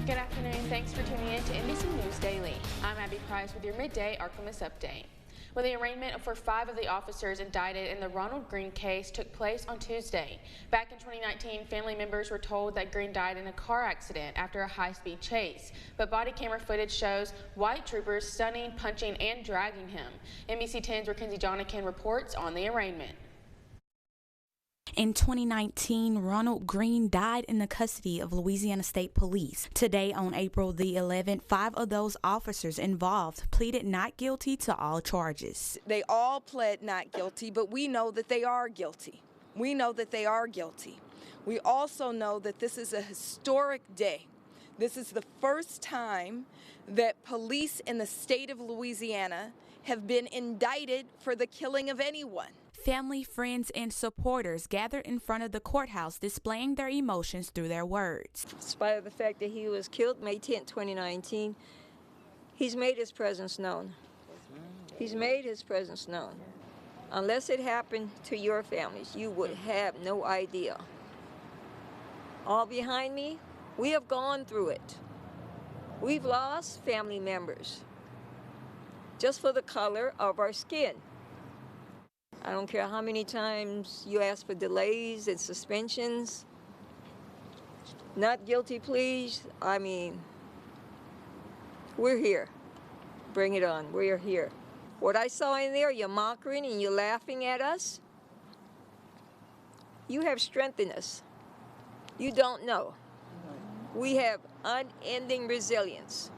Good afternoon. Thanks for tuning in to NBC News Daily. I'm Abby Price with your Midday Ark-La-Miss update. Well, the arraignment for 5 of the officers indicted in the Ronald Green case took place on Tuesday. Back in 2019, family members were told that Green died in a car accident after a high-speed chase. But body camera footage shows white troopers stunning, punching, and dragging him. NBC 10's Mackenzie Jonikin reports on the arraignment. In 2019, Ronald Green died in the custody of Louisiana State Police. Today, on April the 11th, 5 of those officers involved pleaded not guilty to all charges. They all pled not guilty, but we know that they are guilty. We know that they are guilty. We also know that this is a historic day. This is the first time that police in the state of Louisiana have been indicted for the killing of anyone. Family, friends, and supporters gathered in front of the courthouse displaying their emotions through their words. In spite of the fact that he was killed May 10, 2019, he's made his presence known. He's made his presence known. Unless it happened to your families, you would have no idea. All behind me, we have gone through it. We've lost family members just for the color of our skin. I don't care how many times you ask for delays and suspensions, not guilty pleas. I mean, we're here. Bring it on. We're here. What I saw in there, you're mocking and you're laughing at us. You have strengthened us. You don't know. We have unending resilience.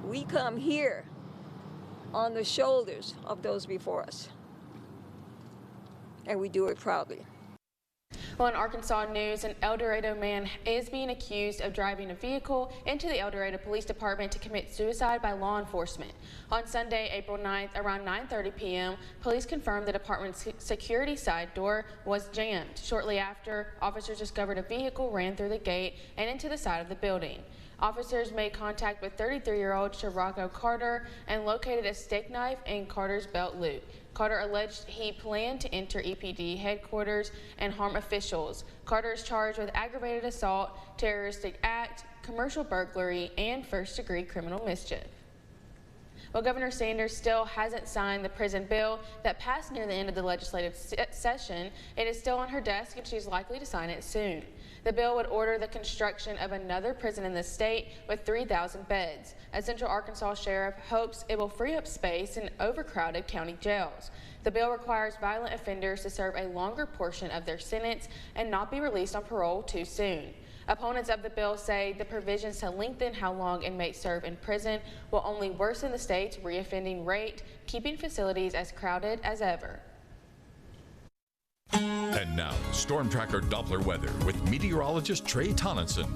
We come here on the shoulders of those before us, and we do it proudly. Well, in Arkansas news, an El Dorado man is being accused of driving a vehicle into the El Dorado Police Department to commit suicide by law enforcement. On Sunday, April 9th, around 9:30 p.m., police confirmed the department's security side door was jammed. Shortly after, officers discovered a vehicle ran through the gate and into the side of the building. Officers made contact with 33-year-old Shirako Carter and located a steak knife in Carter's belt loop. Carter alleged he planned to enter EPD headquarters and harm officials. Carter is charged with aggravated assault, terroristic act, commercial burglary, and first-degree criminal mischief. Well, Governor Sanders still hasn't signed the prison bill that passed near the end of the legislative session. It is still on her desk, and she's likely to sign it soon. The bill would order the construction of another prison in the state with 3,000 beds. A Central Arkansas sheriff hopes it will free up space in overcrowded county jails. The bill requires violent offenders to serve a longer portion of their sentence and not be released on parole too soon. Opponents of the bill say the provisions to lengthen how long inmates serve in prison will only worsen the state's reoffending rate, keeping facilities as crowded as ever. And now, Storm Tracker Doppler weather with meteorologist Trey Tonneson.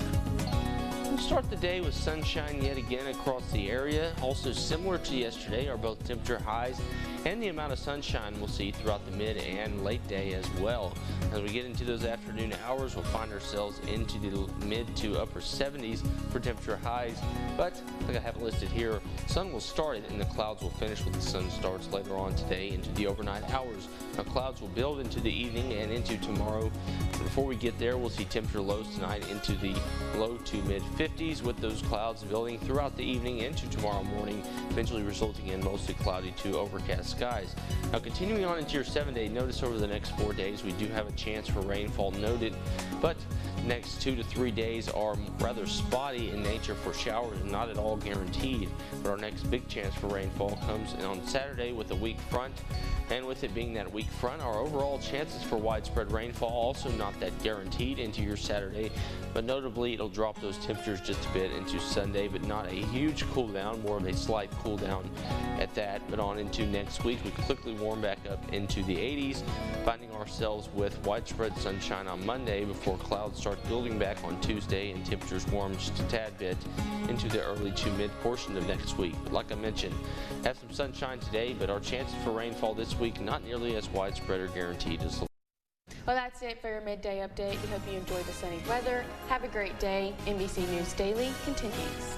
We'll start the day with sunshine yet again across the area. Also similar to yesterday are both temperature highs and the amount of sunshine we'll see throughout the mid and late day as well. As we get into those afternoon hours, we'll find ourselves into the mid to upper 70s for temperature highs. But like I have it listed here, sun will start it and the clouds will finish with the sun starts later on today into the overnight hours. Now clouds will build into the evening and into tomorrow. Before we get there, we'll see temperature lows tonight into the low to mid 50s with those clouds building throughout the evening into tomorrow morning, eventually resulting in mostly cloudy to overcast skies. Now continuing on into your 7-day, notice over the next 4 days we do have a chance for rainfall noted, but next 2 to 3 days are rather spotty in nature for showers and not at all guaranteed. But our next big chance for rainfall comes in on Saturday with a weak front, and with it being that weak front, our overall chances for widespread rainfall also not that guaranteed into your Saturday, but notably it'll drop those temperatures just a bit into Sunday, but not a huge cool down, more of a slight cool down at that. But on into next week, we quickly warm back up into the 80s, finding ourselves with widespread sunshine on Monday before clouds start building back on Tuesday and temperatures warm just a tad bit into the early to mid portion of next week. But like I mentioned, have some sunshine today, but our chances for rainfall this week not nearly as widespread or guaranteed as the Well, that's it for your midday update. We hope you enjoyed the sunny weather. Have a great day. NBC News Daily continues.